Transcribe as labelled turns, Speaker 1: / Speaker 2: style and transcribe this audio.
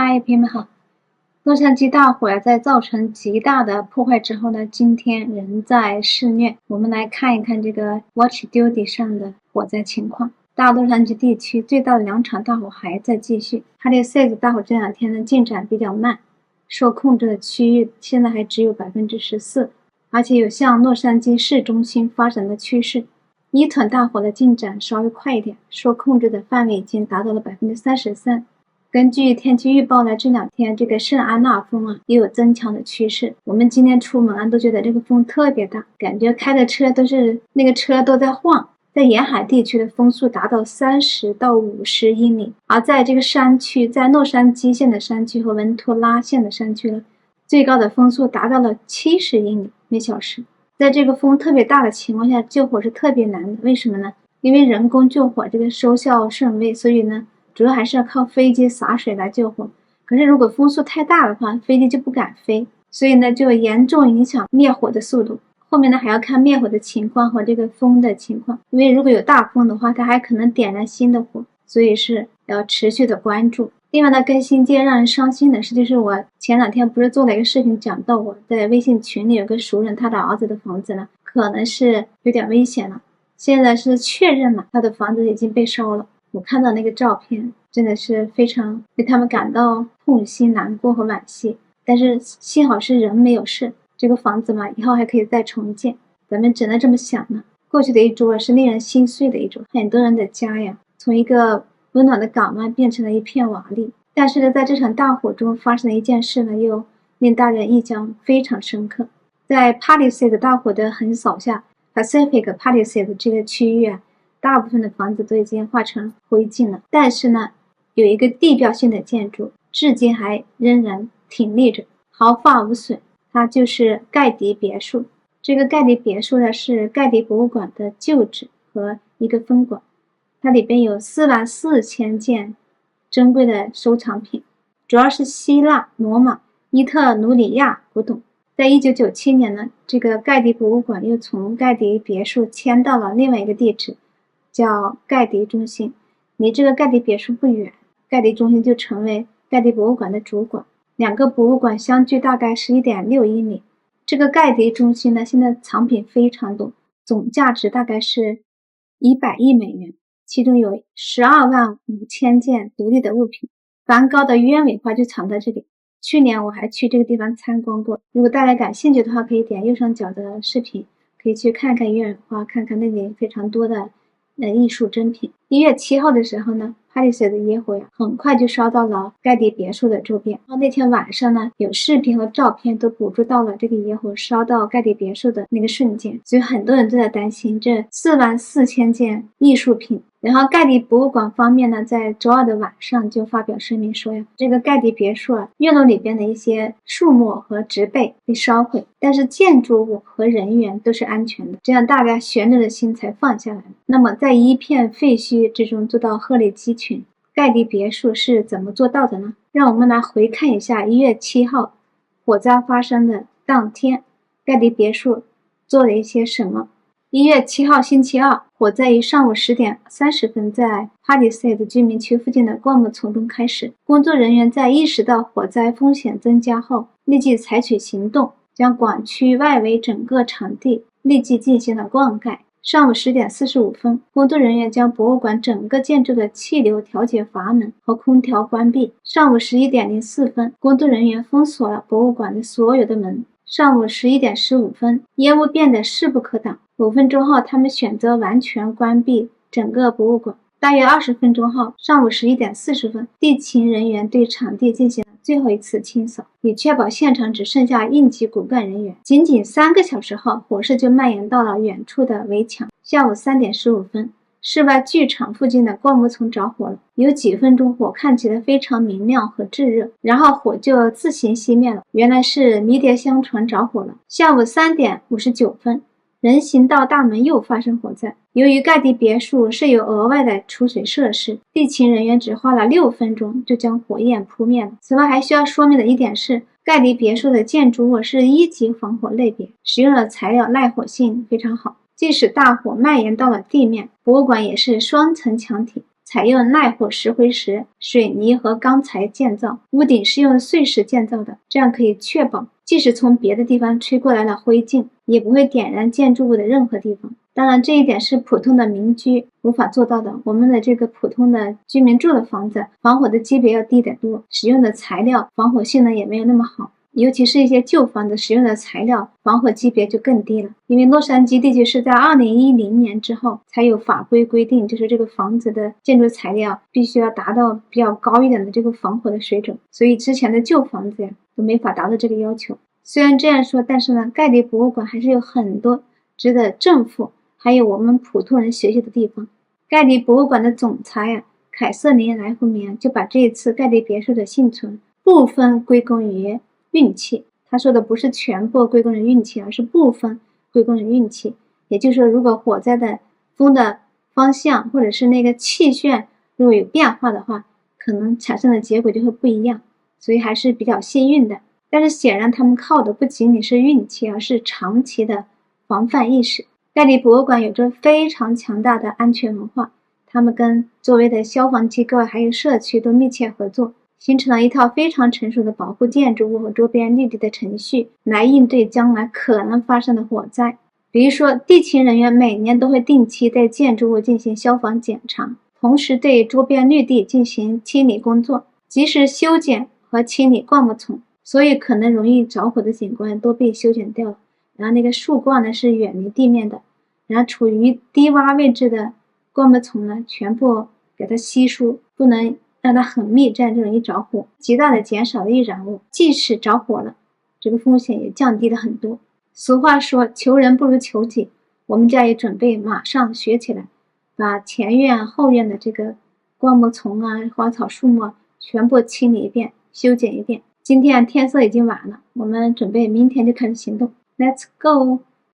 Speaker 1: 嗨，朋友们好。洛杉矶大火在造成极大的破坏之后呢，今天仍在肆虐。我们来看一看这个 Watch Duty 上的火灾情况。大洛杉矶地区最大的2场大火还在继续。Palisades 大火这2天的进展比较慢，受控制的区域现在还只有14%，而且有向洛杉矶市中心发展的趋势。Eaton 大火的进展稍微快一点，受控制的范围已经达到了33%。根据天气预报呢，这2天这个圣安娜风也有增强的趋势。我们今天出门都觉得这个风特别大，感觉开的车都是那个车都在晃。在沿海地区的风速达到30到50英里，而在这个山区，在洛杉矶县的山区和文图拉县的山区呢，最高的风速达到了70英里每小时。在这个风特别大的情况下，救火是特别难的。为什么呢？因为人工救火这个收效甚微，所以呢主要还是要靠飞机洒水来救火。可是如果风速太大的话，飞机就不敢飞，所以呢就严重影响灭火的速度。后面呢还要看灭火的情况和这个风的情况，因为如果有大风的话，它还可能点燃新的火，所以是要持续的关注。另外呢，更新件让人伤心的是，就是我前2天不是做了一个视频，讲到我在微信群里有个熟人，他的儿子的房子呢可能是有点危险了，现在是确认了他的房子已经被烧了。我看到那个照片真的是非常为他们感到痛心难过和惋惜，但是幸好是人没有事，这个房子嘛以后还可以再重建，咱们只能这么想呢。过去的一周是令人心碎的一周，很多人的家呀从一个温暖的港湾变成了一片瓦砾。但是呢，在这场大火中发生的一件事呢，又令大家印象非常深刻。在 Palisades 大火的横扫下， Pacific Palisades 这个区域大部分的房子都已经化成灰烬了，但是呢有一个地标性的建筑至今还仍然挺立着，毫发无损，它就是盖迪别墅。这个盖迪别墅呢是盖迪博物馆的旧址和一个分馆，它里边有44000件珍贵的收藏品，主要是希腊、罗马、伊特鲁里亚古董。在1997年呢，这个盖迪博物馆又从盖迪别墅迁到了另外一个地址，叫盖迪中心。离这个盖迪别墅不远，盖迪中心就成为盖迪博物馆的主馆，2个博物馆相距大概11.6英里。这个盖迪中心呢，现在藏品非常多，总价值大概是100亿美元，其中有125000件独立的物品。梵高的鸢尾花就藏在这里，去年我还去这个地方参观过。如果大家感兴趣的话，可以点右上角的视频，可以去看看鸢尾花，看看那里非常多的艺术珍品。1月7号的时候呢，Palisades 的野火很快就烧到了盖迪别墅的周边。那天晚上呢，有视频和照片都捕捉到了这个野火烧到盖迪别墅的那个瞬间，所以很多人都在担心这44000件艺术品。然后盖迪博物馆方面呢，在周2的晚上就发表声明说这个盖迪别墅院落里边的一些树木和植被被烧毁，但是建筑物和人员都是安全的，这样大家悬着的心才放下来了。那么在一片废墟之中做到鹤立鸡群，盖迪别墅是怎么做到的呢？让我们来回看一下1月7号火灾发生的当天，盖迪别墅做了一些什么。1月7号星期二，火灾于上午10点30分在 Palisades 居民区附近的灌木丛中开始。工作人员在意识到火灾风险增加后，立即采取行动，将馆区外围整个场地立即进行了灌溉。上午10点45分，工作人员将博物馆整个建筑的气流调节阀门和空调关闭。上午11点04分，工作人员封锁了博物馆的所有的门。上午11点15分，烟雾变得势不可挡。5分钟后，他们选择完全关闭整个博物馆。大约20分钟后，上午11点40分，地勤人员对场地进行了最后一次清扫，以确保现场只剩下应急骨干人员。仅仅3个小时后，火势就蔓延到了远处的围墙。下午3点15分，室外剧场附近的灌木丛着火了，有几分钟火看起来非常明亮和炙热，然后火就自行熄灭了，原来是迷迭香船着火了。下午3点59分，人行道大门又发生火灾。由于盖迪别墅设有额外的储水设施，地勤人员只花了6分钟就将火焰扑灭了。此外还需要说明的一点是，盖迪别墅的建筑物是1级防火类别，使用的材料耐火性非常好，即使大火蔓延到了地面，博物馆也是双层墙体，采用耐火石灰石、水泥和钢材建造，屋顶是用碎石建造的，这样可以确保即使从别的地方吹过来了灰烬，也不会点燃建筑物的任何地方。当然，这一点是普通的民居无法做到的。我们的这个普通的居民住的房子，防火的级别要低得多，使用的材料防火性能也没有那么好。尤其是一些旧房子使用的材料防火级别就更低了，因为洛杉矶地区是在2010年之后才有法规规定，就是这个房子的建筑材料必须要达到比较高一点的这个防火的水准，所以之前的旧房子呀都没法达到这个要求。虽然这样说，但是呢，盖迪博物馆还是有很多值得政府还有我们普通人学习的地方。盖迪博物馆的总裁凯瑟琳·莱弗棉就把这一次盖迪别墅的幸存部分归功于运气。他说的不是全部归功于运气，而是部分归功于运气。也就是说，如果火灾的风的方向或者是那个气旋如果有变化的话，可能产生的结果就会不一样，所以还是比较幸运的。但是显然他们靠的不仅仅是运气，而是长期的防范意识。盖迪博物馆有着非常强大的安全文化，他们跟周围的消防机构还有社区都密切合作，形成了一套非常成熟的保护建筑物和周边绿地的程序，来应对将来可能发生的火灾。比如说，地勤人员每年都会定期对建筑物进行消防检查，同时对周边绿地进行清理工作，及时修剪和清理灌木丛，所以可能容易着火的景观都被修剪掉了。然后那个树冠呢是远离地面的，然后处于低洼位置的灌木丛呢全部给它稀疏，不能让它很密，这样就容易着火，极大的减少了易燃物，即使着火了，这个风险也降低了很多。俗话说求人不如求己，我们家也准备马上学起来，把前院后院的这个灌木丛花草树木全部清理一遍，修剪一遍。今天天色已经晚了，我们准备明天就开始行动。Let's go!